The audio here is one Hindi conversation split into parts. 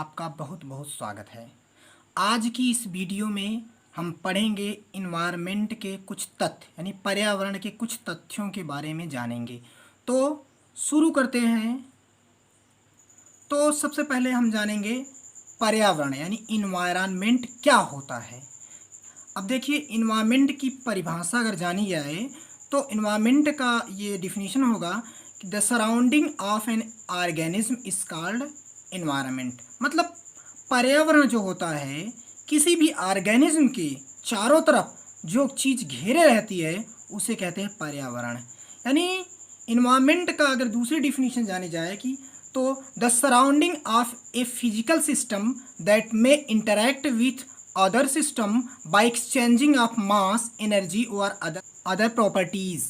आपका बहुत बहुत स्वागत है। आज की इस वीडियो में हम पढ़ेंगे इन्वायरमेंट के कुछ तथ्य यानी पर्यावरण के कुछ तथ्यों के बारे में जानेंगे। तो शुरू करते हैं। तो सबसे पहले हम जानेंगे पर्यावरण यानी इन्वायरमेंट क्या होता है। अब देखिए, इन्वायरमेंट की परिभाषा अगर जानी जाए तो इन्वायरमेंट का ये डिफिनीशन होगा कि the surrounding of an organism is called environment. मतलब पर्यावरण जो होता है किसी भी ऑर्गेनिज्म के चारों तरफ जो चीज़ घेरे रहती है उसे कहते हैं पर्यावरण। यानी इन्वायरमेंट का अगर दूसरी डिफिनीशन जानी जाए कि तो the surrounding of a physical system that may interact with other system by exchanging of mass energy और अदर प्रॉपर्टीज़।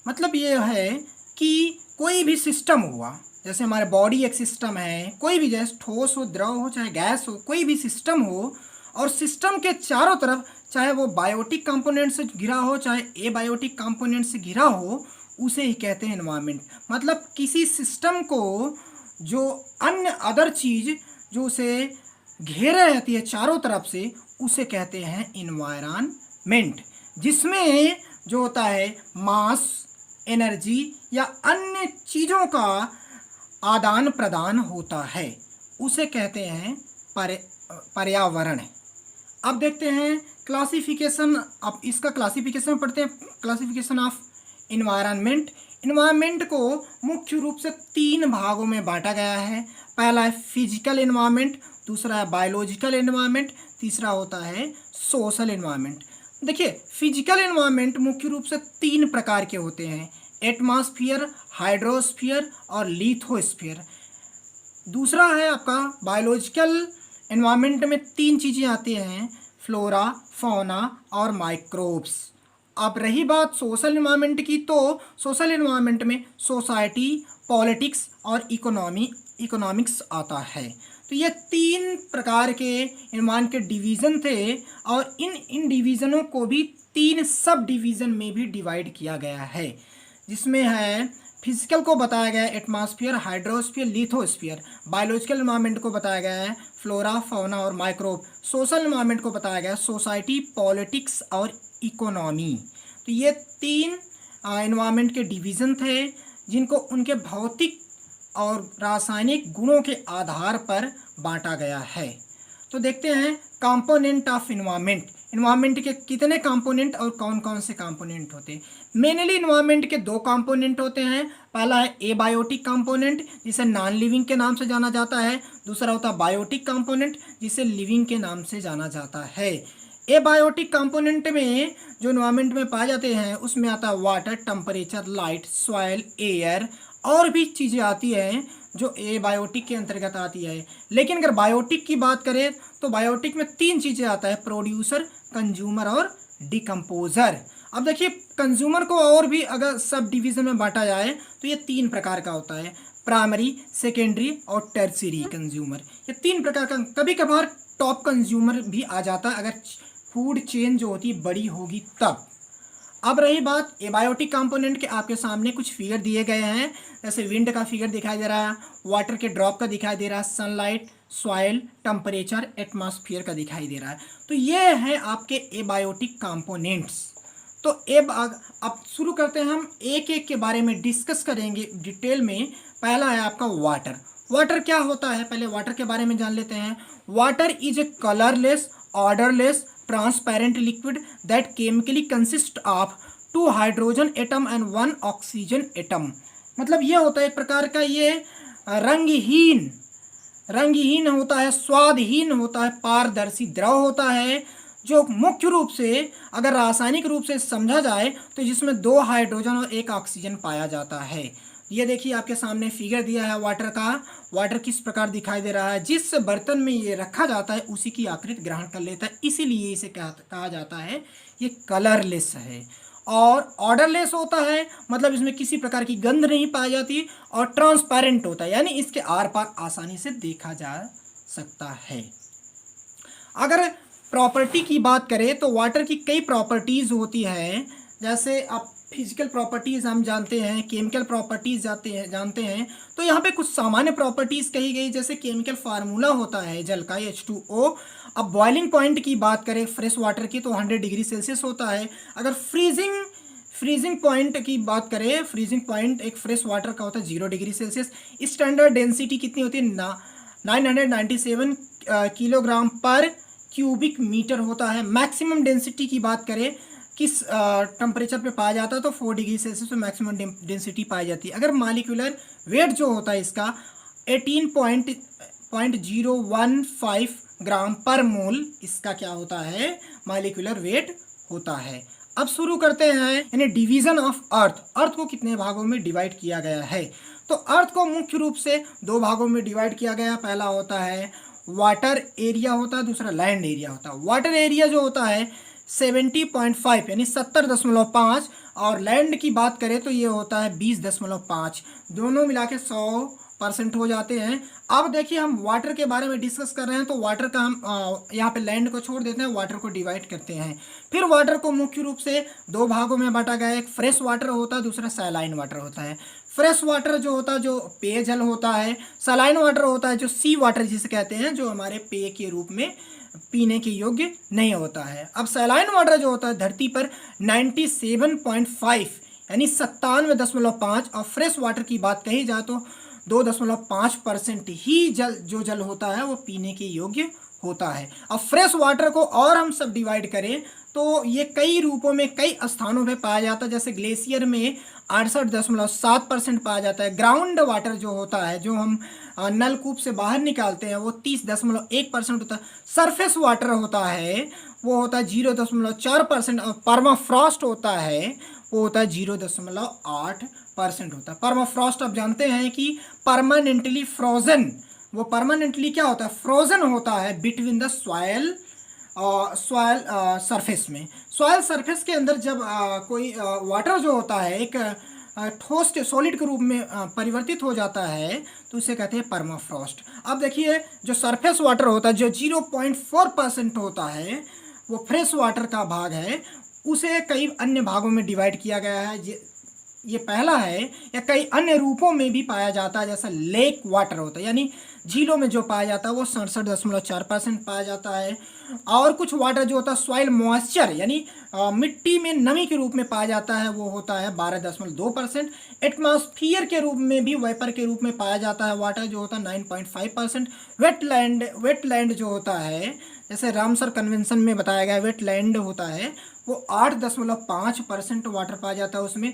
मतलब ये है कि कोई भी सिस्टम हुआ, जैसे हमारे बॉडी एक सिस्टम है, कोई भी जैसे ठोस हो, द्रव हो, चाहे गैस हो, कोई भी सिस्टम हो और सिस्टम के चारों तरफ चाहे वो बायोटिक कंपोनेंट से घिरा हो चाहे एबायोटिक कंपोनेंट से घिरा हो, उसे ही कहते हैं एनवायरनमेंट। मतलब किसी सिस्टम को जो अन्य अदर चीज़ जो उसे घेरे रहती है चारों तरफ से, उसे कहते हैं इन्वायरमेंट, जिसमें जो होता है मास एनर्जी या अन्य चीज़ों का आदान प्रदान होता है, उसे कहते हैं पर्यावरण। अब देखते हैं क्लासिफिकेशन। अब इसका क्लासिफिकेशन पढ़ते हैं, क्लासिफिकेशन ऑफ इन्वायरमेंट। इन्वायरमेंट को मुख्य रूप से तीन भागों में बांटा गया है। पहला है फिजिकल इन्वायरमेंट, दूसरा है बायोलॉजिकल इन्वायरमेंट, तीसरा होता है सोशल इन्वायरमेंट। देखिए, फिजिकल इन्वायरमेंट मुख्य रूप से तीन प्रकार के होते हैं: एटमॉस्फेयर, हाइड्रोस्फीयर और लिथोस्फीयर। दूसरा है आपका बायोलॉजिकल इन्वायरमेंट में तीन चीज़ें आती हैं: फ्लोरा, फौना और माइक्रोब्स। अब रही बात सोशल इन्वायरमेंट की, तो सोशल इन्वायरमेंट में सोसाइटी, पॉलिटिक्स और इकोनॉमिक्स आता है। तो ये तीन प्रकार के इन्वायरमेंट के डिवीज़न थे और इन डिवीज़नों को भी तीन सब डिवीज़न में भी डिवाइड किया गया है, जिसमें है फिजिकल को बताया गया है atmosphere, hydrosphere, lithosphere. Biological environment को बताया गया है फ्लोरा, फौना और माइक्रोब। सोशल इन्वायरमेंट को बताया गया है सोसाइटी, पॉलिटिक्स और इकोनॉमी। तो ये तीन इन्वायरमेंट के डिवीज़न थे जिनको उनके भौतिक और रासायनिक गुणों के आधार पर बांटा गया है। तो देखते हैं कंपोनेंट ऑफ इन्वायरमेंट। इन्वायरमेंट के कितने कंपोनेंट और कौन कौन से कंपोनेंट होते हैं? मेनली इन्वायरमेंट के दो कंपोनेंट होते हैं। पहला है एबायोटिक कंपोनेंट, जिसे नॉन लिविंग के नाम से जाना जाता है। दूसरा होता है बायोटिक कंपोनेंट, जिसे लिविंग के नाम से जाना जाता है। एबायोटिक कंपोनेंट में जो इन्वायरमेंट में पाए जाते हैं उसमें आता है water, temperature, light, soil, air और भी चीज़ें आती हैं जो एबायोटिक के अंतर्गत आती है। लेकिन अगर बायोटिक की बात करें तो बायोटिक में तीन चीज़ें आता है: प्रोड्यूसर, कंज्यूमर और डिकम्पोजर। अब देखिए, कंज्यूमर को और भी अगर सब डिवीज़न में बांटा जाए तो ये तीन प्रकार का होता है: प्राइमरी, सेकेंडरी और टर्शियरी कंज्यूमर। ये तीन प्रकार का, कभी कभार टॉप कंज्यूमर भी आ जाता है अगर फूड चेन जो होती है बड़ी होगी तब। अब रही बात एबायोटिक कंपोनेंट के, आपके सामने कुछ फिगर दिए गए हैं। जैसे विंड का फिगर दिखाई दे रहा है, वाटर के ड्रॉप का दिखाई दे रहा है, सनलाइट, सॉइल, टेम्परेचर, एटमॉस्फेयर का दिखाई दे रहा है। तो ये हैं आपके एबायोटिक कंपोनेंट्स। तो अब शुरू करते हैं, हम एक एक के बारे में डिस्कस करेंगे डिटेल में। पहला है आपका वाटर। वाटर क्या होता है, पहले वाटर के बारे में जान लेते हैं। Water is a colourless, odourless, transparent liquid that chemically consist of 2 hydrogen atom and 1 oxygen atom. मतलब ये होता है एक प्रकार का, ये रंगहीन होता है, स्वादहीन होता है, पारदर्शी द्रव होता है, जो मुख्य रूप से अगर रासायनिक रूप से समझा जाए तो जिसमें 2 हाइड्रोजन और 1 ऑक्सीजन पाया जाता है। ये देखिए आपके सामने फिगर दिया है वाटर का। वाटर किस प्रकार दिखाई दे रहा है, जिस बर्तन में ये रखा जाता है उसी की आकृति ग्रहण कर लेता है, इसीलिए इसे कहा जाता है ये कलरलेस है। और ऑर्डरलेस होता है, मतलब इसमें किसी प्रकार की गंध नहीं पाई जाती, और ट्रांसपेरेंट होता है, यानी इसके आर पार आसानी से देखा जा सकता है। अगर प्रॉपर्टी की बात करें तो वाटर की कई प्रॉपर्टीज़ होती हैं। जैसे आप फिजिकल प्रॉपर्टीज़ हम जानते हैं, केमिकल प्रॉपर्टीज़ जानते हैं। तो यहाँ पे कुछ सामान्य प्रॉपर्टीज़ कही गई, जैसे केमिकल फार्मूला होता है जल का H2O। अब बॉइलिंग पॉइंट की बात करें फ्रेश वाटर की तो 100 डिग्री सेल्सियस होता है। अगर फ्रीजिंग पॉइंट की बात करें, फ्रीजिंग पॉइंट एक फ्रेश वाटर का होता है 0 डिग्री सेल्सियस। स्टैंडर्ड डेंसिटी कितनी होती है 997 किलोग्राम पर क्यूबिक मीटर होता है। मैक्सिमम डेंसिटी की बात करें किस टेम्परेचर पे पाया जाता है तो 4 डिग्री सेल्सियस पे मैक्सिमम डेंसिटी पाई जाती है। अगर मालिक्यूलर वेट जो होता है इसका 18.015 ग्राम पर मोल इसका क्या होता है, मालिक्यूलर वेट होता है। अब शुरू करते हैं यानी डिवीजन ऑफ अर्थ को कितने भागों में डिवाइड किया गया है। तो अर्थ को मुख्य रूप से 2 भागों में डिवाइड किया गया। पहला होता है वाटर एरिया होता है, दूसरा लैंड एरिया होता है। वाटर एरिया जो होता है 70.5 यानी 70.5 और लैंड की बात करें तो ये होता है 20.5, दोनों मिला के 100% हो जाते हैं। अब देखिए हम वाटर के बारे में डिस्कस कर रहे हैं तो वाटर का हम यहाँ पे लैंड को छोड़ देते हैं, वाटर को डिवाइड करते हैं। फिर वाटर को मुख्य रूप से 2 भागों में बांटा गया है, एक फ्रेश वाटर होता है, दूसरा सैलाइन वाटर होता है। फ्रेश वाटर जो होता है जो पेयजल होता है, सलाइन वाटर होता है जो सी वाटर जिसे कहते हैं, जो हमारे पेय के रूप में पीने के योग्य नहीं होता है। अब सैलाइन वाटर जो होता है धरती पर 97.5 यानी 97.5 और फ्रेश वाटर की बात कही जाए तो 2.5% ही जल होता है वो पीने के योग्य होता है। अब फ्रेश वाटर को और हम सब डिवाइड करें तो ये कई रूपों में कई स्थानों पे पाया जाता है। जैसे ग्लेशियर में 68.7% पाया जाता है। ग्राउंड वाटर जो होता है जो हम नलकूप से बाहर निकालते हैं वो 30.1% होता है। सरफेस वाटर होता है वो होता है 0.4% और परमाफ्रॉस्ट होता है वो होता है 0.8% होता है। परमाफ्रॉस्ट आप जानते हैं कि परमानेंटली फ्रोजन, वो परमानेंटली क्या होता है, फ्रोजन होता है बिटवीन द सॉयल सरफेस में। सॉयल सरफेस के अंदर जब कोई वाटर जो होता है एक ठोस सॉलिड के रूप में परिवर्तित हो जाता है तो उसे कहते हैं परमाफ्रॉस्ट। अब देखिए जो सरफेस वाटर होता है जो 0.4% होता है वो फ्रेश वाटर का भाग है, उसे कई अन्य भागों में डिवाइड किया गया है। ये पहला है, या कई अन्य रूपों में भी पाया जाता है। जैसा लेक वाटर होता है यानी झीलों में जो पाया जाता है वो 67.4% पाया जाता है। और कुछ वाटर जो होता है सॉइल मॉइस्चर यानी मिट्टी में नमी के रूप में पाया जाता है वो होता है 12.2%। एटमॉस्फियर के रूप में भी वेपर के रूप में पाया जाता है वाटर जो होता है 9.5%। वेटलैंड जो होता है जैसे रामसर कन्वेंशन में बताया गया वेटलैंड होता है वो 8.5% वाटर पाया जाता है उसमें।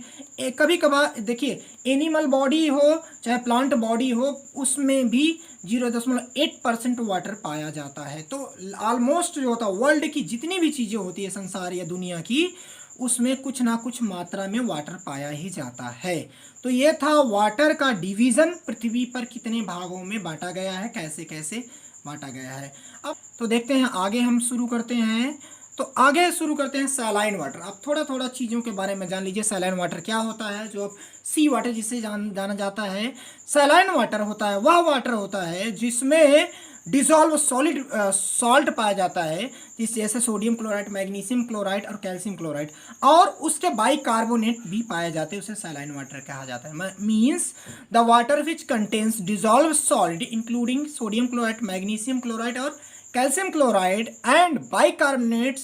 कभी कभार देखिए एनिमल बॉडी हो चाहे प्लांट बॉडी हो उसमें भी 0.8% वाटर पाया जाता है। तो ऑलमोस्ट जो होता है वर्ल्ड की जितनी भी चीज़ें होती है संसार या दुनिया की उसमें कुछ ना कुछ मात्रा में वाटर पाया ही जाता है। तो ये था वाटर का डिवीज़न, पृथ्वी पर कितने भागों में बांटा गया है, कैसे कैसे बांटा गया है। अब तो देखते हैं आगे हम शुरू करते हैं। तो आगे शुरू करते हैं सैलाइन वाटर। आप थोड़ा थोड़ा चीज़ों के बारे में जान लीजिए। सैलाइन वाटर क्या होता है, जो अब सी वाटर जिसे जाना जाता है। सैलाइन वाटर होता है वह वाटर होता है जिसमें डिजॉल्व सॉलिड सॉल्ट पाया जाता है, जैसे सोडियम क्लोराइड, मैग्नीशियम क्लोराइड और कैल्शियम क्लोराइड, और उसके बाइकार्बोनेट भी पाए जाते हैं, उसे सैलाइन वाटर कहा जाता है। Means the water which contains dissolve solid including sodium chloride, magnesium chloride और calcium chloride and bicarbonates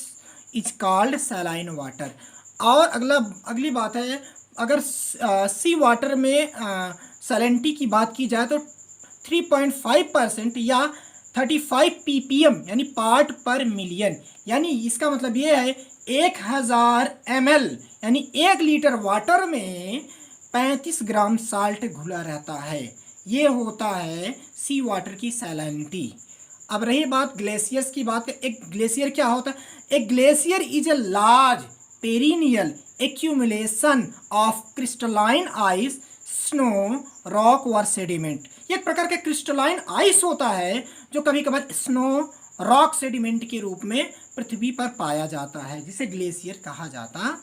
is called saline water. और अगली बात है, अगर सी वाटर में सैलिनिटी की बात की जाए तो 3.5% या 35 ppm यानी पार्ट पर मिलियन, यानी इसका मतलब ये है 1000 ml यानी 1 लीटर वाटर में 35 ग्राम साल्ट घुला रहता है। ये होता है सी वाटर की सैलिनिटी। अब रही बात ग्लेशियर्स की बात, एक ग्लेशियर क्या होता है, एक glacier is a large perennial accumulation of crystalline ice, snow, rock और सेडिमेंट। ये एक प्रकार का क्रिस्टलाइन आइस होता है जो कभी कभार स्नो, रॉक, सेडिमेंट के रूप में पृथ्वी पर पाया जाता है, जिसे ग्लेशियर कहा जाता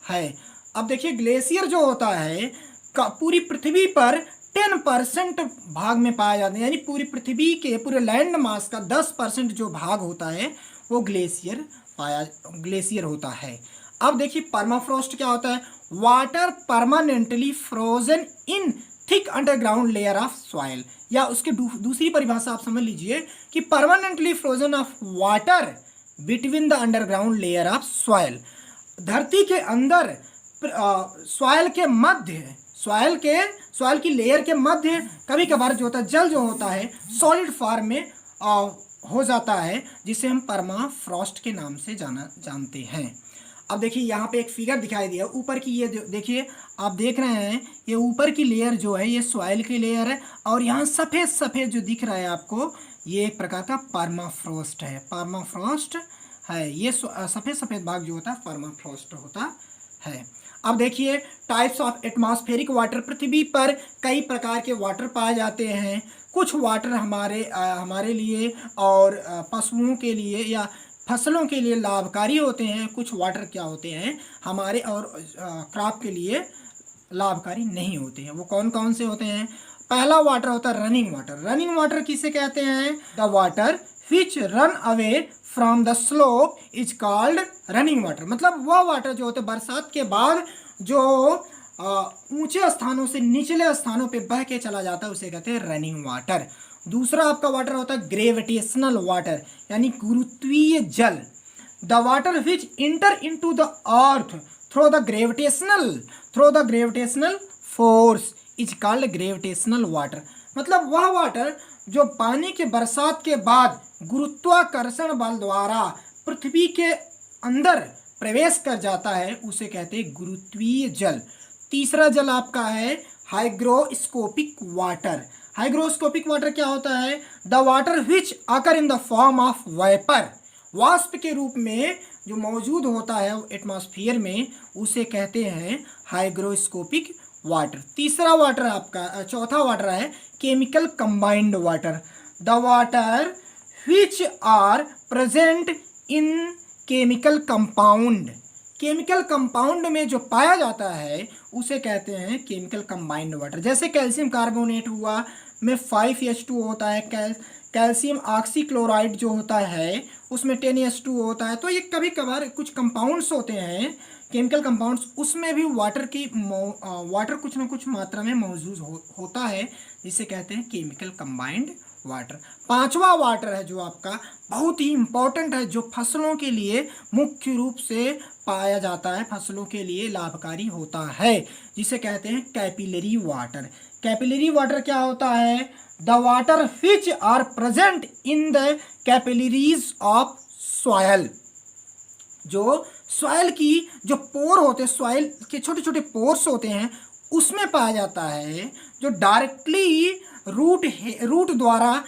है। अब देखिए ग्लेशियर जो होता है पूरी पृथ्वी पर 10% भाग में पाया जाता है, यानी पूरी पृथ्वी के पूरे लैंड मास का 10% जो भाग होता है वो ग्लेशियर होता है। अब देखिए परमाफ्रॉस्ट क्या होता है, water permanently frozen in thick underground layer of soil, या उसकी दूसरी परिभाषा आप समझ लीजिए कि permanently frozen of water between the underground layer of soil, धरती के अंदर सॉइल के मध्य, सॉइल की लेयर के मध्य कभी कभार जो होता है जल जो होता है सॉलिड फॉर्म में हो जाता है, जिसे हम परमाफ्रॉस्ट के नाम से जानते हैं। अब देखिए यहाँ पे एक फिगर दिखाई दिया ऊपर की, ये देखिए आप देख रहे हैं ये ऊपर की लेयर जो है ये सॉइल की लेयर है, और यहाँ सफ़ेद सफ़ेद जो दिख रहा है आपको ये एक प्रकार का परमाफ्रॉस्ट है, परमाफ्रॉस्ट है। ये सफ़ेद सफ़ेद भाग जो होता है परमाफ्रॉस्ट होता है। अब देखिए टाइप्स ऑफ एटमॉस्फेरिक वाटर, पृथ्वी पर कई प्रकार के वाटर पाए जाते हैं। कुछ वाटर हमारे लिए और पशुओं के लिए या फसलों के लिए लाभकारी होते हैं, कुछ वाटर क्या होते हैं हमारे और क्रॉप के लिए लाभकारी नहीं होते हैं। वो कौन कौन से होते हैं? पहला वाटर होता है रनिंग वाटर। रनिंग वाटर किसे कहते हैं? The water which run away from the slope is called running water. मतलब वह वाटर जो होते हैं बरसात के बाद जो ऊंचे स्थानों से निचले स्थानों पे बह के चला जाता है उसे कहते हैं रनिंग वाटर। दूसरा आपका वाटर होता है ग्रेविटेशनल वाटर, यानी गुरुत्वीय जल। The water which inter into the earth through the gravitational force is called gravitational water. मतलब वह वाटर जो पानी के बरसात के बाद गुरुत्वाकर्षण बल द्वारा पृथ्वी के अंदर प्रवेश कर जाता है उसे कहते हैं गुरुत्वीय जल। तीसरा जल आपका है हाइग्रोस्कोपिक वाटर। हाइग्रोस्कोपिक वाटर क्या होता है? The water which occur in the form of vapour, वाष्प के रूप में जो मौजूद होता है एटमॉस्फेयर में उसे कहते हैं हाइग्रोस्कोपिक वाटर। तीसरा वाटर आपका चौथा वाटर है chemical combined water. The water which are present in chemical compound, chemical compound में जो पाया जाता है उसे कहते हैं केमिकल कंबाइंड वाटर। जैसे कैल्शियम कार्बोनेट हुआ में 5H2 होता है, कैल्शियम ऑक्सीक्लोराइड जो होता है उसमें 10H2 होता है। तो ये कभी कभार कुछ कंपाउंड्स होते हैं केमिकल कंपाउंड्स, उसमें भी वाटर कुछ ना कुछ मात्रा में मौजूद होता है, जिसे कहते हैं केमिकल कंबाइंड वाटर। पांचवा वाटर है जो आपका बहुत ही इम्पोर्टेंट है, जो फसलों के लिए मुख्य रूप से पाया जाता है, फसलों के लिए लाभकारी होता है, जिसे कहते हैं कैपिलरी वाटर। कैपिलरी वाटर क्या होता है? The water which are present in the capillaries of soil. जो सॉयल की जो पोर होते हैं, सॉयल के छोटे छोटे पोर्स होते हैं उसमें पाया जाता है, जो डायरेक्टली रूट द्वारा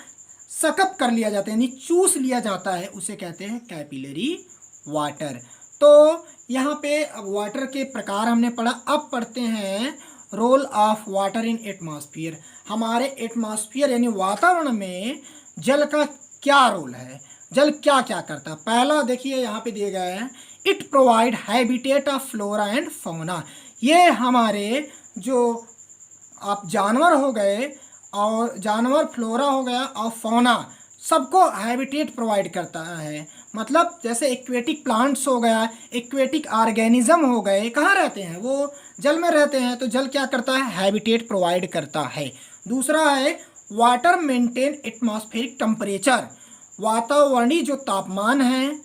सकअप कर लिया जाता है, यानी चूस लिया जाता है, उसे कहते हैं कैपिलरी वाटर। तो यहाँ पे वाटर के प्रकार हमने पढ़ा। अब पढ़ते हैं role of water in atmosphere. हमारे एटमॉस्फेयर यानी वातावरण में जल का क्या रोल है, जल क्या क्या करता है? पहला देखिए यहाँ पे दिए गए हैं, it provide habitat of flora and fauna. ये हमारे जो आप जानवर हो गए और जानवर फ्लोरा हो गया और फौना सबको हैबिटेट प्रोवाइड करता है। मतलब जैसे एक्वेटिक प्लांट्स हो गया, एक्वेटिक ऑर्गेनिज्म हो गए, कहाँ रहते हैं? वो जल में रहते हैं। तो जल क्या करता है? हैबिटेट प्रोवाइड करता है। दूसरा है वाटर मेंटेन एटमॉस्फेरिक टेम्परेचर। वातावरणीय जो तापमान है,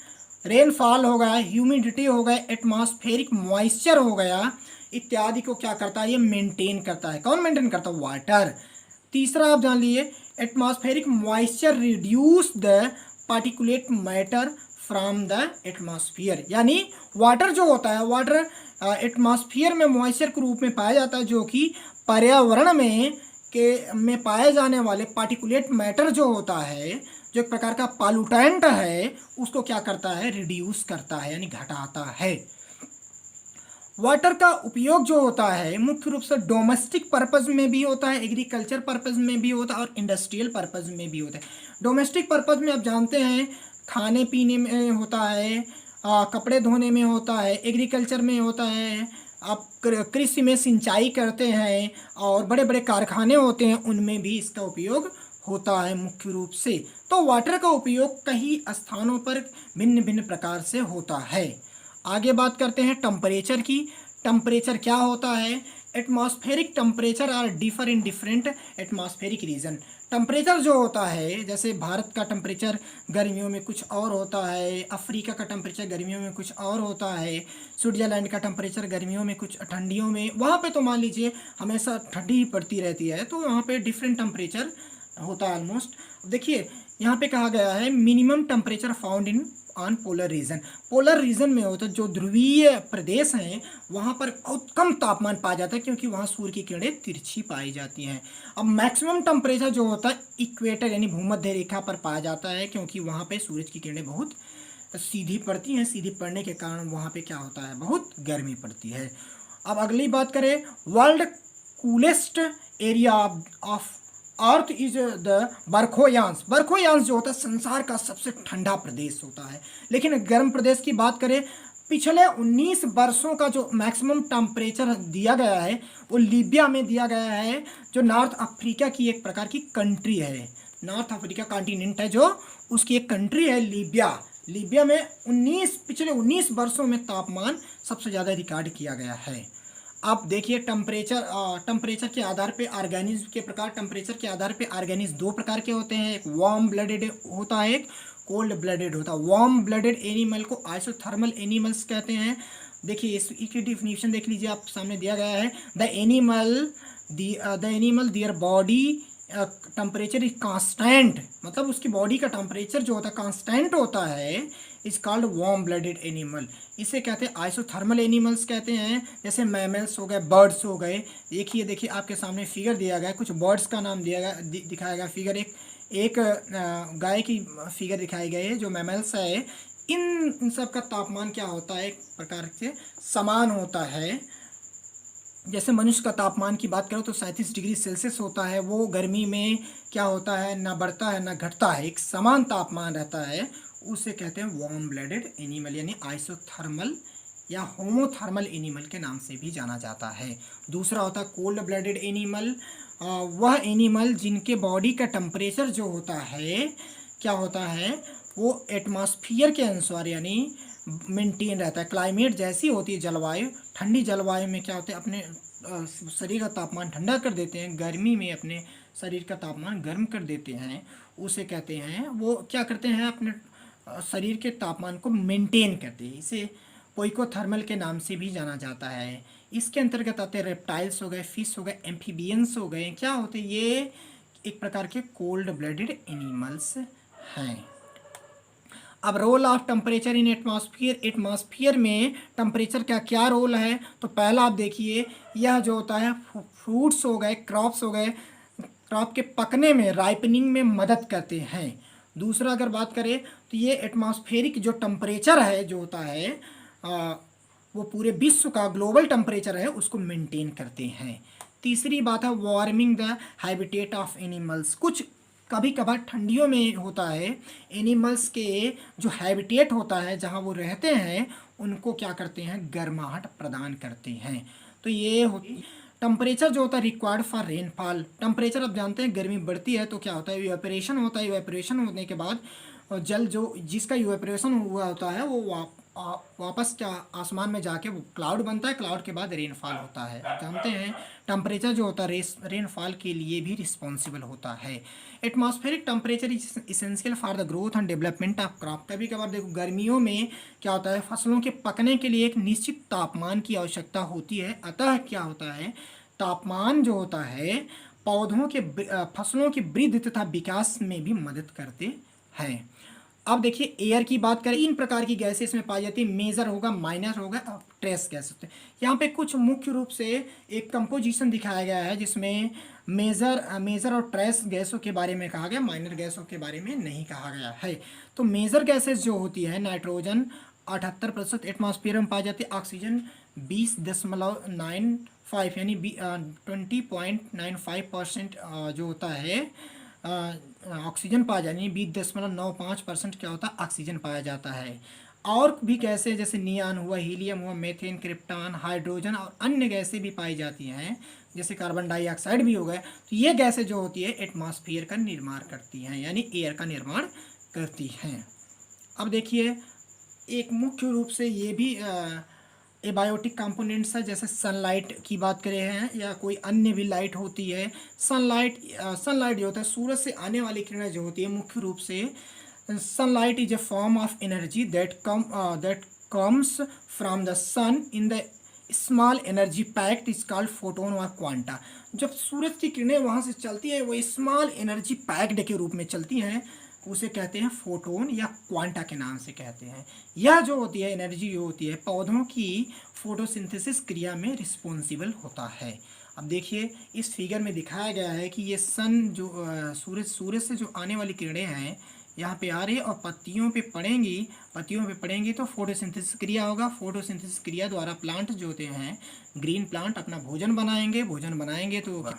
रेनफॉल हो गया, ह्यूमिडिटी हो गया, एटमॉस्फेरिक मॉइस्चर हो गया इत्यादि को क्या करता है? ये मेंटेन करता है। कौन मेंटेन करता है? वाटर। तीसरा आप जान लिए, atmospheric moisture reduce the particulate matter from the atmosphere. यानी वाटर जो होता है, वाटर एटमॉस्फेयर में मॉइस्चर के रूप में पाया जाता है, जो कि पर्यावरण में पाए जाने वाले पार्टिकुलेट मैटर जो होता है, जो एक प्रकार का पॉल्यूटेंट है, उसको क्या करता है? रिड्यूस करता है, यानी घटाता है। वाटर का उपयोग जो होता है मुख्य रूप से डोमेस्टिक पर्पज़ में भी होता है, एग्रीकल्चर पर्पज़ में भी होता है और इंडस्ट्रियल पर्पज़ में भी होता है। डोमेस्टिक पर्पज़ में आप जानते हैं खाने पीने में होता है, कपड़े धोने में होता है, एग्रीकल्चर में होता है, आप कृषि में सिंचाई करते हैं, और बड़े बड़े कारखाने होते हैं उनमें भी इसका उपयोग होता है मुख्य रूप से। तो वाटर का उपयोग कई स्थानों पर भिन्न भिन्न प्रकार से होता है। आगे बात करते हैं टेम्परेचर की। टेम्परेचर क्या होता है? Atmospheric temperature are differ in different atmospheric region. Temperature जो होता है, जैसे भारत का टेम्परेचर गर्मियों में कुछ और होता है, अफ्रीका का टेम्परेचर गर्मियों में कुछ और होता है, स्विट्जरलैंड का टेम्परेचर गर्मियों में कुछ, ठंडियों में वहाँ पे तो मान लीजिए हमेशा ठंडी ही पड़ती रहती है, तो वहाँ पे डिफरेंट टेम्परेचर होता है ऑलमोस्ट। देखिए यहाँ पे कहा गया है minimum temperature found in on polar region. Polar region में होता है जो ध्रुवीय प्रदेश हैं वहाँ पर बहुत कम तापमान पाया जाता है, क्योंकि वहाँ सूर्य की किरणें तिरछी पाई जाती हैं। अब मैक्सिमम टेम्परेचर जो होता है इक्वेटर यानी भूमध्य रेखा पर पाया जाता है, क्योंकि वहाँ पे सूरज की किरणें बहुत सीधी पड़ती हैं। सीधी पड़ने के कारण वहाँ पे क्या होता है, बहुत गर्मी पड़ती है। अब अगली बात करें, world coolest area of earth is the Verkhoyansk. Verkhoyansk जो होता है संसार का सबसे ठंडा प्रदेश होता है। लेकिन गर्म प्रदेश की बात करें, पिछले 19 वर्षों का जो मैक्सिमम टेम्परेचर दिया गया है वो लीबिया में दिया गया है, जो नॉर्थ अफ्रीका की एक प्रकार की कंट्री है। नॉर्थ अफ्रीका कॉन्टिनेंट है जो, उसकी एक कंट्री है लीबिया। लीबिया में पिछले 19 वर्षों में तापमान सबसे ज़्यादा रिकॉर्ड किया गया है। आप देखिए टेम्परेचर के आधार पे ऑर्गेनिज्म के प्रकार, टेम्परेचर के आधार पे ऑर्गेनिज्म दो प्रकार के होते हैं, एक वार्म ब्लडेड होता है, एक कोल्ड ब्लडेड होता है। वार्म ब्लडेड एनिमल को आइसोथर्मल एनिमल्स कहते हैं। देखिए इसकी डिफिनीशन देख लीजिए, आप सामने दिया गया है, the animal their body temperature is constant, मतलब उसकी बॉडी का टेम्परेचर जो होता है कांस्टेंट होता है, is called warm blooded animal. इसे कहते हैं आइसोथर्मल एनिमल्स कहते हैं। जैसे मैमल्स हो गए, बर्ड्स हो गए। देखिए आपके सामने फिगर दिया गया है, कुछ बर्ड्स का नाम दिया गया, दिखाया गया फिगर। एक गाय की फिगर दिखाई गई है जो मैमल्स है। इन सब का तापमान क्या होता है, एक प्रकार से समान होता है। जैसे मनुष्य का तापमान की बात करो तो 37 डिग्री सेल्सियस होता है, वो गर्मी में क्या होता है, ना बढ़ता है ना घटता है, एक समान तापमान रहता है। उसे कहते हैं वार्म ब्लडेड एनिमल, यानी आइसोथर्मल या होमोथर्मल एनिमल के नाम से भी जाना जाता है। दूसरा होता है कोल्ड ब्लडेड एनिमल। वह एनिमल जिनके बॉडी का टेम्परेचर जो होता है क्या होता है, वो एटमॉस्फियर के अनुसार यानी मेंटेन रहता है। क्लाइमेट जैसी होती है जलवायु, ठंडी जलवायु में क्या होता है, अपने शरीर का तापमान ठंडा कर देते हैं, गर्मी में अपने शरीर का तापमान गर्म कर देते हैं। उसे कहते हैं, वो क्या करते हैं, अपने शरीर के तापमान को मेंटेन करते हैं। इसे पोइकोथर्मल के नाम से भी जाना जाता है। इसके अंतर्गत आते हैं रेप्टाइल्स हो गए, फिश हो गए, एम्फीबियंस हो गए। क्या होते हैं ये, एक प्रकार के कोल्ड ब्लडेड एनिमल्स हैं। अब role of temperature in atmosphere, atmosphere में टेम्परेचर का क्या रोल है, तो पहला आप देखिए, यह जो होता है फ्रूट्स हो गए, क्रॉप्स हो गए, क्रॉप के पकने में, राइपनिंग में मदद करते हैं। दूसरा अगर बात करें तो ये एटमॉस्फेरिक जो टेम्परेचर है जो होता है वो पूरे विश्व का ग्लोबल टेम्परेचर है उसको मेंटेन करते हैं। तीसरी बात है warming the habitat of animals. कुछ कभी कभार ठंडियों में होता है, एनिमल्स के जो हैबिटेट होता है जहाँ वो रहते हैं उनको क्या करते हैं, गर्माहट प्रदान करते हैं। तो ये टेम्परेचर जो होता है रिक्वायर्ड फॉर रेनफॉल। टेम्परेचर आप जानते हैं गर्मी बढ़ती है तो क्या होता है, इवेपोरेशन होता है। इवेपोरेशन होने के बाद जल जो जिसका इवेपोरेशन हुआ होता है वो वापस क्या आसमान में जाके वो क्लाउड बनता है, क्लाउड के बाद रेनफॉल होता है। आप जानते हैं टेम्परेचर जो होता है रेनफॉल के लिए भी रिस्पॉन्सिबल होता है। Atmospheric temperature is essential for the growth and development of crop. कभी कभार देखो गर्मियों में क्या होता है, फसलों के पकने के लिए एक निश्चित तापमान की आवश्यकता होती है। अतः क्या होता है, तापमान जो होता है पौधों के फसलों की वृद्धि तथा विकास में भी मदद करते हैं। अब देखिए एयर की बात करें, इन प्रकार की गैसें इसमें पाई जाती है, मेजर होगा, माइनर होगा और ट्रेस गैस होते हैं। यहाँ पे कुछ मुख्य रूप से एक कंपोजिशन दिखाया गया है जिसमें मेजर और ट्रेस गैसों के बारे में कहा गया, माइनर गैसों के बारे में नहीं कहा गया है। तो मेजर गैसेस जो होती है, नाइट्रोजन 78% एटमॉस्फेयर में पाई जाती है, ऑक्सीजन 20.95 यानी 20.95% जो होता है ऑक्सीजन पाया जाता है, 20.95% क्या होता है, ऑक्सीजन पाया जाता है। और भी गैसें जैसे नियान हुआ, हीलियम हुआ, मेथेन, क्रिप्टॉन, हाइड्रोजन और अन्य गैसें भी पाई जाती हैं, जैसे कार्बन डाइऑक्साइड भी हो गए। तो ये गैसें जो होती है एटमॉस्फेयर का निर्माण करती हैं, यानी एयर का निर्माण करती हैं। अब देखिए एक मुख्य रूप से ये भी एबायोटिक कंपोनेंट्स है। जैसे सनलाइट की बात करें हैं या कोई अन्य भी लाइट होती है। सनलाइट जो होता है, सूरज से आने वाली किरणें जो होती है, मुख्य रूप से sunlight is a form of energy that comes from the sun in the small energy packed is called photon or quanta। जब सूरज की किरणें वहां से चलती है वो स्मॉल एनर्जी पैक्ड के रूप में चलती हैं, उसे कहते हैं फोटोन या क्वांटा के नाम से कहते हैं। यह जो होती है एनर्जी जो होती है पौधों की फोटोसिंथेसिस क्रिया में रिस्पॉन्सिबल होता है। अब देखिए इस फिगर में दिखाया गया है कि ये सन जो सूरज से जो आने वाली किरणें हैं यहाँ पे आ रही है और पत्तियों पे पड़ेंगी तो फोटोसिंथेसिस क्रिया होगा। फोटोसिंथेसिस क्रिया द्वारा प्लांट जो होते हैं, ग्रीन प्लांट अपना भोजन बनाएंगे तो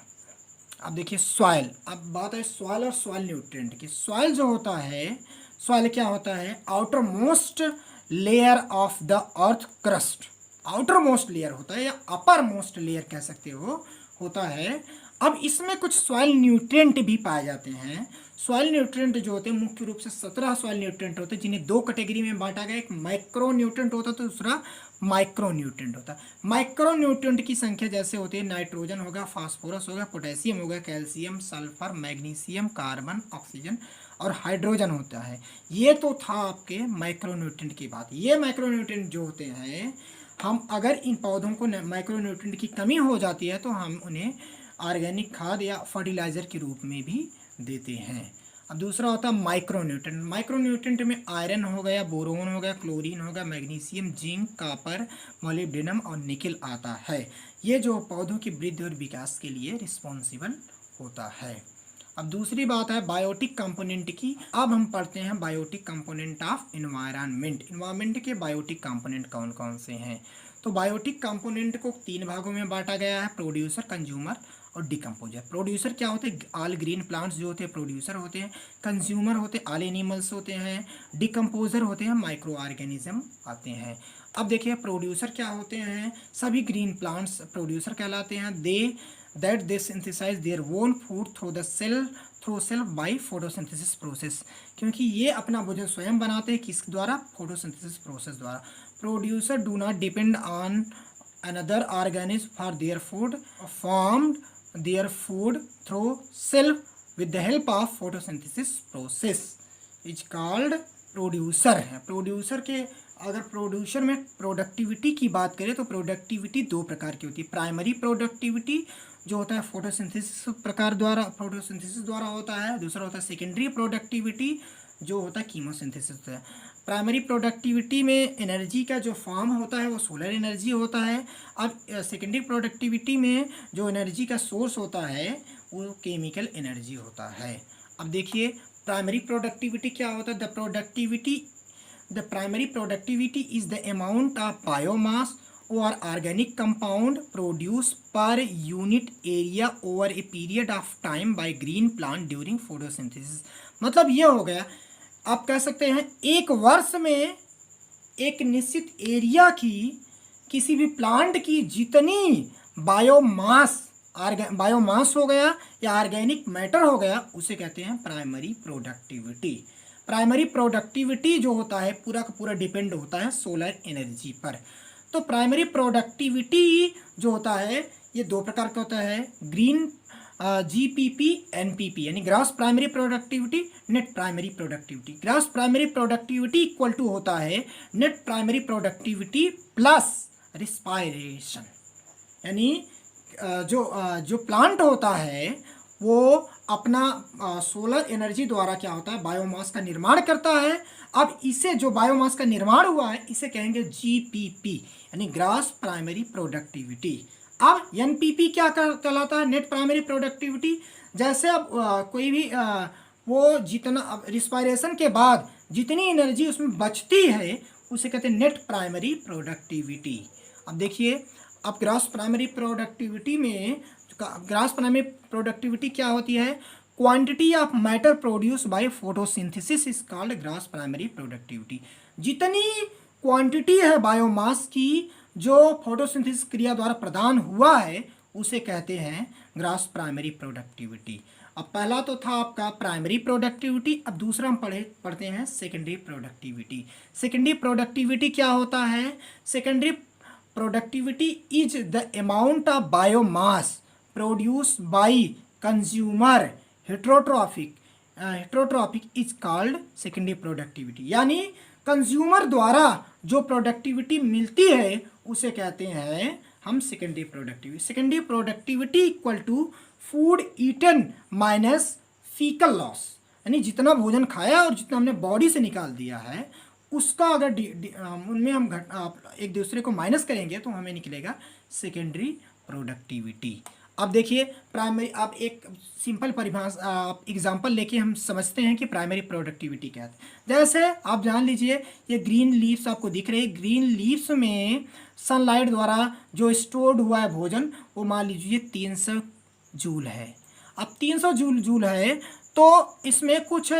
अब देखिए सॉइल। अब बात है सॉइल और सॉइल न्यूट्रिएंट की। सॉइल जो होता है, सॉइल क्या होता है? Outer most layer of the earth crust. Outer most layer होता है या अपर मोस्ट लेयर कह सकते हो, होता है। अब इसमें कुछ सॉइल न्यूट्रिएंट भी पाए जाते हैं। सॉइल न्यूट्रिएंट जो होते हैं मुख्य रूप से 17 सॉइल न्यूट्रिएंट होते हैं, जिन्हें दो कैटेगरी में बांटा गया। एक माइक्रो न्यूट्रिएंट होता है तो दूसरा माइक्रो न्यूट्रिएंट होता है। माइक्रो न्यूट्रिएंट की संख्या जैसे होती है नाइट्रोजन होगा, फास्फोरस होगा, पोटेशियम होगा, calcium, sulphur, magnesium, carbon, oxygen और हाइड्रोजन होता है। ये तो था आपके माइक्रो न्यूट्रिएंट की बात। ये माइक्रो न्यूट्रिएंट जो होते हैं, हम अगर इन पौधों को माइक्रो न्यूट्रिएंट की कमी हो जाती है तो हम उन्हें ऑर्गेनिक खाद या फर्टिलाइजर के रूप में भी देते हैं। अब दूसरा होता है माइक्रो न्यूट्रिएंट। माइक्रो न्यूट्रिएंट में आयरन हो गया, बोरोन हो गया, क्लोरीन हो गया, मैग्नीशियम, जिंक, कॉपर, मोलिब्डेनम और निकेल आता है। ये जो पौधों की वृद्धि और विकास के लिए रिस्पॉन्सिबल होता है। अब दूसरी बात है बायोटिक कंपोनेंट की। अब हम पढ़ते हैं biotic component of environment. Environment के बायोटिक कंपोनेंट कौन कौन से हैं? तो बायोटिक कंपोनेंट को 3 भागों में बांटा गया है, प्रोड्यूसर, कंज्यूमर और डिकम्पोजर। प्रोड्यूसर क्या होते हैं? ऑल ग्रीन प्लांट्स जो होते हैं प्रोड्यूसर होते हैं। कंज्यूमर होते हैं ऑल एनिमल्स होते हैं। डिकम्पोजर होते हैं माइक्रो ऑर्गेनिज्म आते हैं। अब देखिए प्रोड्यूसर क्या होते हैं? सभी ग्रीन प्लांट्स प्रोड्यूसर कहलाते हैं। They synthesise their own food through cell by photosynthesis process. क्योंकि ये अपना भोजन स्वयं बनाते हैं, किस द्वारा? फोटोसिंथेसिस प्रोसेस द्वारा। Producer do not depend on another organism for their food, formed their food through self with the help of photosynthesis process is called producer है। प्रोड्यूसर के अगर प्रोड्यूसर में प्रोडक्टिविटी की बात करें तो प्रोडक्टिविटी 2 प्रकार की होती है। प्राइमरी प्रोडक्टिविटी जो होता है फोटोसिंथेसिस द्वारा होता है। दूसरा होता है सेकेंडरी प्रोडक्टिविटी जो होता है कीमोसिंथेसिस होता है। प्राइमरी प्रोडक्टिविटी में एनर्जी का जो फॉर्म होता है वो सोलर एनर्जी होता है। अब सेकेंडरी प्रोडक्टिविटी में जो एनर्जी का सोर्स होता है वो केमिकल एनर्जी होता है। अब देखिए प्राइमरी प्रोडक्टिविटी क्या होता है? The primary productivity is the amount of biomass और organic compound produce per unit area over a period of time by green plant during photosynthesis. मतलब ये हो गया, आप कह सकते हैं एक वर्ष में एक निश्चित एरिया की किसी भी प्लांट की जितनी बायोमास हो गया या ऑर्गेनिक मैटर हो गया उसे कहते हैं प्राइमरी प्रोडक्टिविटी। प्राइमरी प्रोडक्टिविटी जो होता है पूरा का पूरा डिपेंड होता है सोलर एनर्जी पर। तो प्राइमरी प्रोडक्टिविटी जो होता है ये 2 प्रकार का होता है, ग्रीन GPP NPP यानी gross primary productivity, net primary productivity. Gross primary productivity equal to होता है net primary productivity plus respiration. यानी जो प्लांट होता है वो अपना सोलर एनर्जी द्वारा क्या होता है बायोमास का निर्माण करता है। अब इसे जो बायोमास का निर्माण हुआ है इसे कहेंगे GPP यानी ग्रॉस प्राइमरी प्रोडक्टिविटी। अब NPP क्या कहलाता है? Net primary productivity. जैसे अब कोई भी वो जितना अब रिस्पायरेशन के बाद जितनी एनर्जी उसमें बचती है उसे कहते हैं नेट प्राइमरी प्रोडक्टिविटी। अब देखिए अब ग्रॉस प्राइमरी प्रोडक्टिविटी में ग्रॉस प्राइमरी प्रोडक्टिविटी क्या होती है? Quantity of matter produce by photosynthesis is called gross primary productivity. जितनी क्वांटिटी है बायोमास की जो फोटोसिंथेसिस क्रिया द्वारा प्रदान हुआ है उसे कहते हैं ग्रॉस प्राइमरी प्रोडक्टिविटी। अब पहला तो था आपका प्राइमरी प्रोडक्टिविटी, अब दूसरा हम पढ़ते हैं सेकेंडरी प्रोडक्टिविटी। सेकेंडरी प्रोडक्टिविटी क्या होता है? Secondary productivity is the amount of biomass produce by consumer heterotrophic is called secondary productivity. यानी कंज्यूमर द्वारा जो प्रोडक्टिविटी मिलती है उसे कहते हैं हम secondary productivity. Secondary productivity equal to food eaten minus faecal loss, यानी जितना भोजन खाया और जितना हमने बॉडी से निकाल दिया है उसका अगर उनमें हम एक दूसरे को माइनस करेंगे तो हमें निकलेगा सेकेंडरी प्रोडक्टिविटी। अब देखिए प्राइमरी, आप एक सिंपल परिभाषा आप एग्जांपल लेके हम समझते हैं कि प्राइमरी प्रोडक्टिविटी क्या है। जैसे आप जान लीजिए ये ग्रीन लीव्स आपको दिख रहे हैं, ग्रीन लीव्स में सनलाइट द्वारा जो स्टोर्ड हुआ है भोजन वो मान लीजिए 300 जूल है। अब 300 जूल है तो इसमें कुछ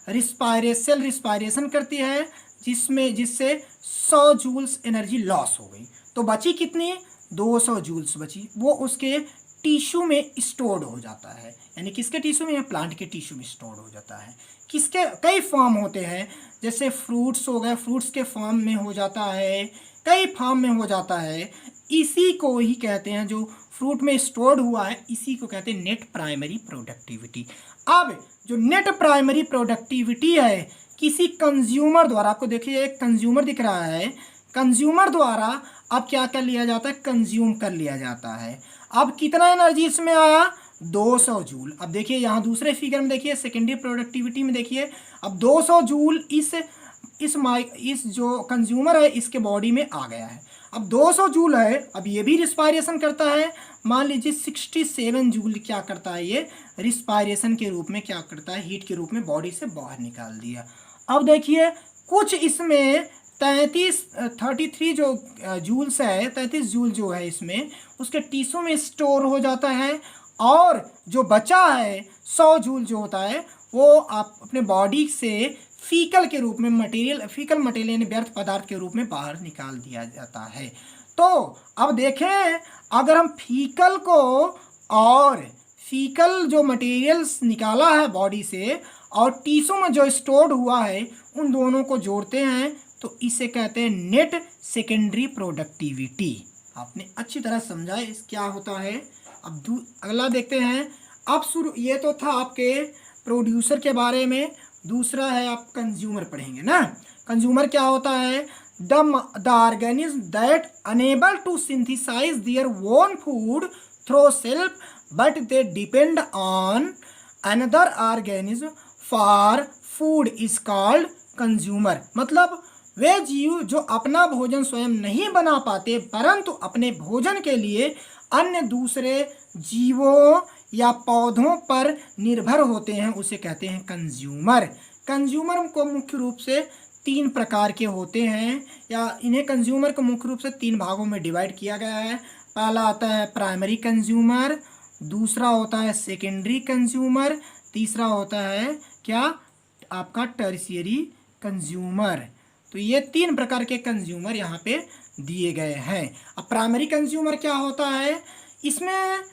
रिस्पायरेशन करती है जिससे 100 जूल्स एनर्जी लॉस हो गई, तो बची कितनी? 200 जूल्स बची, वो उसके टिश्यू में स्टोर्ड हो जाता है। यानी किसके टिश्यू में? प्लांट के टिश्यू में स्टोर्ड हो जाता है। किसके कई फॉर्म होते हैं, जैसे फ्रूट्स हो गए, फ्रूट्स के फॉर्म में हो जाता है, कई फॉर्म में हो जाता है। इसी को ही कहते हैं, जो फ्रूट में स्टोर्ड हुआ है इसी को कहते हैं नेट प्राइमरी प्रोडक्टिविटी। अब जो नेट प्राइमरी प्रोडक्टिविटी है किसी कंज्यूमर द्वारा, आपको देखिए एक कंज्यूमर दिख रहा है, कंज्यूमर द्वारा अब क्या कर लिया जाता है? कंज्यूम कर लिया जाता है। अब कितना एनर्जी इसमें आया? 200 जूल। अब देखिए यहाँ दूसरे फिगर में देखिए सेकेंडरी प्रोडक्टिविटी में देखिए, अब 200 जूल इस जो कंज्यूमर है इसके बॉडी में आ गया है। अब 200 जूल है, अब ये भी रिस्पायरेशन करता है, मान लीजिए 67 जूल क्या करता है? ये रिस्पायरेशन के रूप में क्या करता है? हीट के रूप में बॉडी से बाहर निकाल दिया। अब देखिए कुछ इसमें 33 जो जूल्स है, 33 जूल जो है इसमें उसके टिश्यू में स्टोर हो जाता है, और जो बचा है 100 जूल जो होता है वो आप अपने बॉडी से फीकल के रूप में फीकल मटेरियल व्यर्थ पदार्थ के रूप में बाहर निकाल दिया जाता है। तो अब देखें अगर हम फीकल को और फीकल जो मटेरियल्स निकाला है बॉडी से और टिश्यू में जो स्टोर्ड हुआ है उन दोनों को जोड़ते हैं तो इसे कहते हैं नेट सेकेंडरी प्रोडक्टिविटी। आपने अच्छी तरह समझा इस क्या होता है। अब अगला देखते हैं। अब ये तो था आपके प्रोड्यूसर के बारे में, दूसरा है आप कंज्यूमर पढ़ेंगे ना। कंज्यूमर क्या होता है? The organism that unable to synthesise their own food through self but they depend on another organism for food is called consumer. मतलब वे जीव जो अपना भोजन स्वयं नहीं बना पाते परंतु अपने भोजन के लिए अन्य दूसरे जीवों या पौधों पर निर्भर होते हैं उसे कहते हैं कंज्यूमर। कंज्यूमर को मुख्य रूप से 3 प्रकार के होते हैं, या इन्हें कंज्यूमर को मुख्य रूप से 3 भागों में डिवाइड किया गया है। पहला आता है प्राइमरी कंज्यूमर, दूसरा होता है सेकेंडरी कंज्यूमर, तीसरा होता है क्या? आपका टर्शियरी कंज्यूमर। तो ये 3 प्रकार के कंज्यूमर यहाँ पे दिए गए हैं। अब प्राइमरी कंज्यूमर क्या होता है? इसमें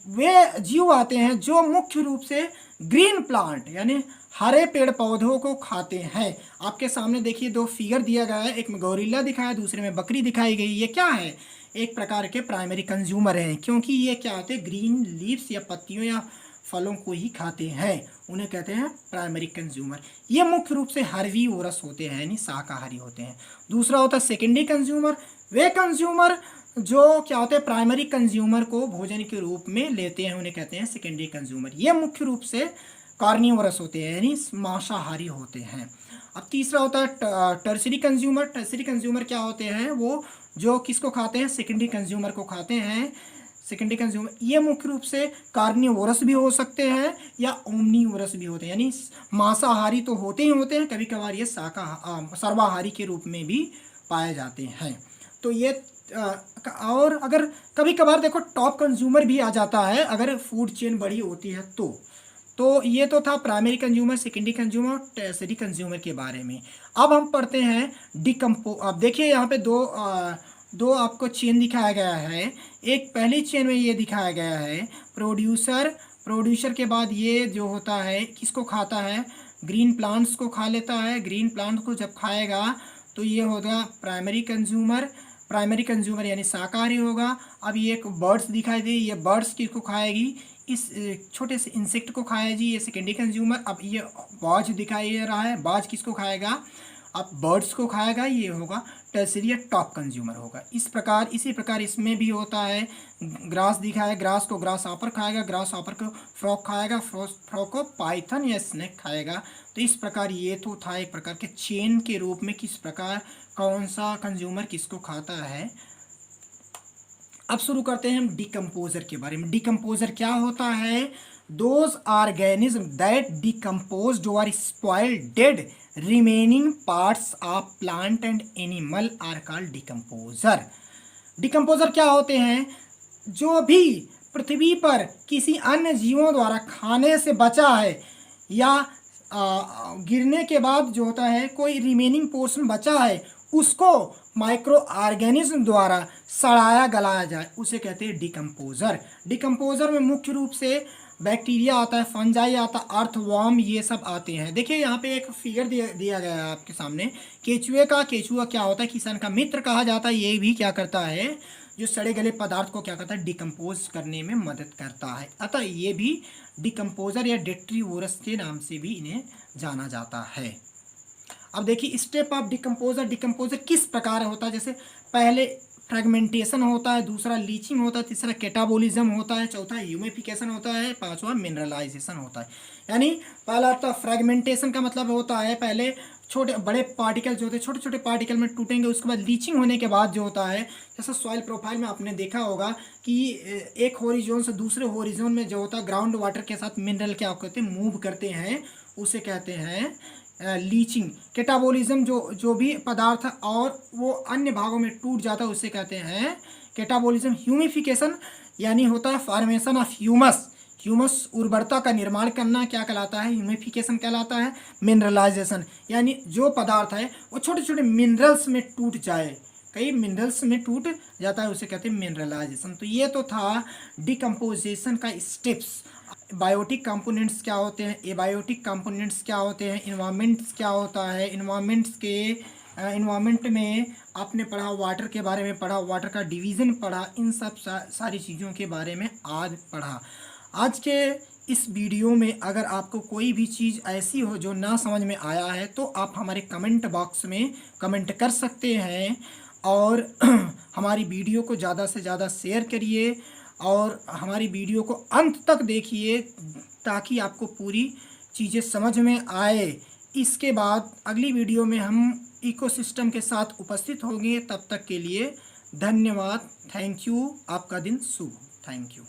वे जीव आते हैं जो मुख्य रूप से ग्रीन प्लांट यानी हरे पेड़ पौधों को खाते हैं। आपके सामने देखिए 2 फिगर दिया गया है, एक में गौरिल्ला दिखाया है, दूसरे में बकरी दिखाई गई। ये क्या है? एक प्रकार के प्राइमरी कंज्यूमर हैं, क्योंकि ये क्या होते हैं? ग्रीन लीव्स या पत्तियों या फलों को ही खाते हैं, उन्हें कहते हैं प्राइमरी कंज्यूमर। ये मुख्य रूप से हर्बीवोरस होते हैं यानी शाकाहारी होते हैं। दूसरा होता है सेकेंडरी कंज्यूमर, वे कंज्यूमर जो क्या होते हैं? प्राइमरी कंज्यूमर को भोजन के रूप में लेते हैं, उन्हें कहते हैं सेकेंडरी कंज्यूमर। ये मुख्य रूप से कार्निवोरस होते हैं यानी मांसाहारी होते हैं। अब तीसरा होता है टर्शियरी कंज्यूमर। टर्शियरी कंज्यूमर क्या होते हैं? वो जो किसको खाते हैं? सेकेंडरी कंज्यूमर को खाते हैं। सेकेंडरी कंज्यूमर ये मुख्य रूप से कार्निवोरस भी हो सकते हैं या ओमनीवोरस भी होते हैं, यानी मांसाहारी तो होते ही होते हैं, कभी कभार ये सर्वाहारी के रूप में भी पाए जाते हैं। तो ये और अगर कभी कभार देखो टॉप कंज्यूमर भी आ जाता है अगर फूड चेन बड़ी होती है तो ये तो था primary consumer, secondary consumer, tertiary consumer के बारे में। अब हम पढ़ते हैं अब देखिए यहाँ पे दो आपको चेन दिखाया गया है। एक पहली चेन में ये दिखाया गया है प्रोड्यूसर प्रोड्यूसर के बाद ये जो होता है किसको खाता है, ग्रीन प्लांट्स को खा लेता है। ग्रीन प्लांट को जब खाएगा तो ये होगा प्राइमरी कंज्यूमर, प्राइमरी कंज्यूमर यानी शाकाहारी होगा। अब ये एक बर्ड्स दिखाई दे, ये बर्ड्स किसको खाएगी, इस छोटे से इंसेक्ट को खाएगी, ये सेकेंडरी कंज्यूमर। अब ये बाज दिखाई दे रहा है, बाज किसको खाएगा, अब बर्ड्स को खाएगा, ये होगा टर्सरी या टॉप कंज्यूमर होगा। इसी प्रकार इसमें भी होता है, ग्रास दिखा है, ग्रास को ग्रास ऑपर खाएगा, ग्रास ऑपर को फ्रॉग खाएगा, फ्रॉग को पाइथन या स्नेक खाएगा। तो इस प्रकार ये तो था एक प्रकार के चेन के रूप में किस प्रकार कौन सा कंज्यूमर किसको खाता है। अब शुरू करते हैं हम डिकम्पोजर के बारे में। डिकम्पोजर क्या होता है, दोज ऑर्गेनिज्म दैट डिकम्पोज्ड और spoiled dead remaining parts of plant and animal are called decomposer. Decomposer क्या होते हैं, जो भी पृथ्वी पर किसी अन्य जीवों द्वारा खाने से बचा है या गिरने के बाद जो होता है कोई रिमेनिंग पोर्शन बचा है उसको माइक्रो ऑर्गेनिज्म द्वारा सड़ाया गलाया जाए, उसे कहते हैं डिकम्पोजर। डिकम्पोजर में मुख्य रूप से बैक्टीरिया आता है, फंजाई आता है, अर्थवर्म, ये सब आते हैं। देखिए यहाँ पे एक फिगर दिया गया है आपके सामने। केचुए का, केचुआ क्या होता है, किसान का मित्र कहा जाता है। ये भी क्या करता है, जो सड़े गले पदार्थ को क्या करता है, डिकम्पोज करने में मदद करता है। अतः ये भी डिकम्पोजर या डेट्रीवोरस के नाम से भी इन्हें जाना जाता है। अब देखिए स्टेप ऑफ डिकम्पोजर, डिकम्पोजर किस प्रकार होता है, जैसे पहले फ्रेगमेंटेशन होता है, दूसरा लीचिंग होता है, तीसरा कैटाबोलिज्म होता है, चौथा ह्यूमिफिकेशन होता है, पांचवा मिनरलाइजेशन होता है। यानी पहला तो फ्रेगमेंटेशन का मतलब होता है पहले छोटे बड़े पार्टिकल जो होते हैं छोटे छोटे पार्टिकल में टूटेंगे, उसके बाद लीचिंग होने के बाद जो होता है, जैसे सॉइल प्रोफाइल में आपने देखा होगा कि एक होरिजोन से दूसरे होरिजोन में जो होता है ग्राउंड वाटर के साथ मिनरल क्या कहते हैं मूव करते हैं, उसे कहते हैं लीचिंग। कैटाबोलिज्म जो भी पदार्थ और वो अन्य भागों में टूट जाता है उसे कहते हैं कैटाबोलिज्म। ह्यूमिफिकेशन यानी होता है फॉर्मेशन ऑफ ह्यूमस, ह्यूमस उर्वरता का निर्माण करना क्या कहलाता है, ह्यूमिफिकेशन कहलाता है। मिनरलाइजेशन यानी जो पदार्थ है वो छोटे छोटे मिनरल्स में टूट जाए, कई मिनरल्स में टूट जाता है, उसे कहते हैं मिनरलाइजेशन। तो ये तो था डिकम्पोजिशन का स्टेप्स। बायोटिक कंपोनेंट्स क्या होते हैं, एबायोटिक कंपोनेंट्स क्या होते हैं, इन्वायरमेंट्स क्या होता है, इन्वायरमेंट में आपने पढ़ा, वाटर के बारे में पढ़ा, वाटर का डिवीज़न पढ़ा, इन सब सारी चीज़ों के बारे में आज पढ़ा। आज के इस वीडियो में अगर आपको कोई भी चीज़ ऐसी हो जो ना समझ में आया है तो आप हमारे कमेंट बॉक्स में कमेंट कर सकते हैं और हमारी वीडियो को ज़्यादा से ज़्यादा शेयर करिए और हमारी वीडियो को अंत तक देखिए ताकि आपको पूरी चीज़ें समझ में आए। इसके बाद अगली वीडियो में हम इकोसिस्टम के साथ उपस्थित होंगे। तब तक के लिए धन्यवाद। Thank you. आपका दिन शुभ। Thank you.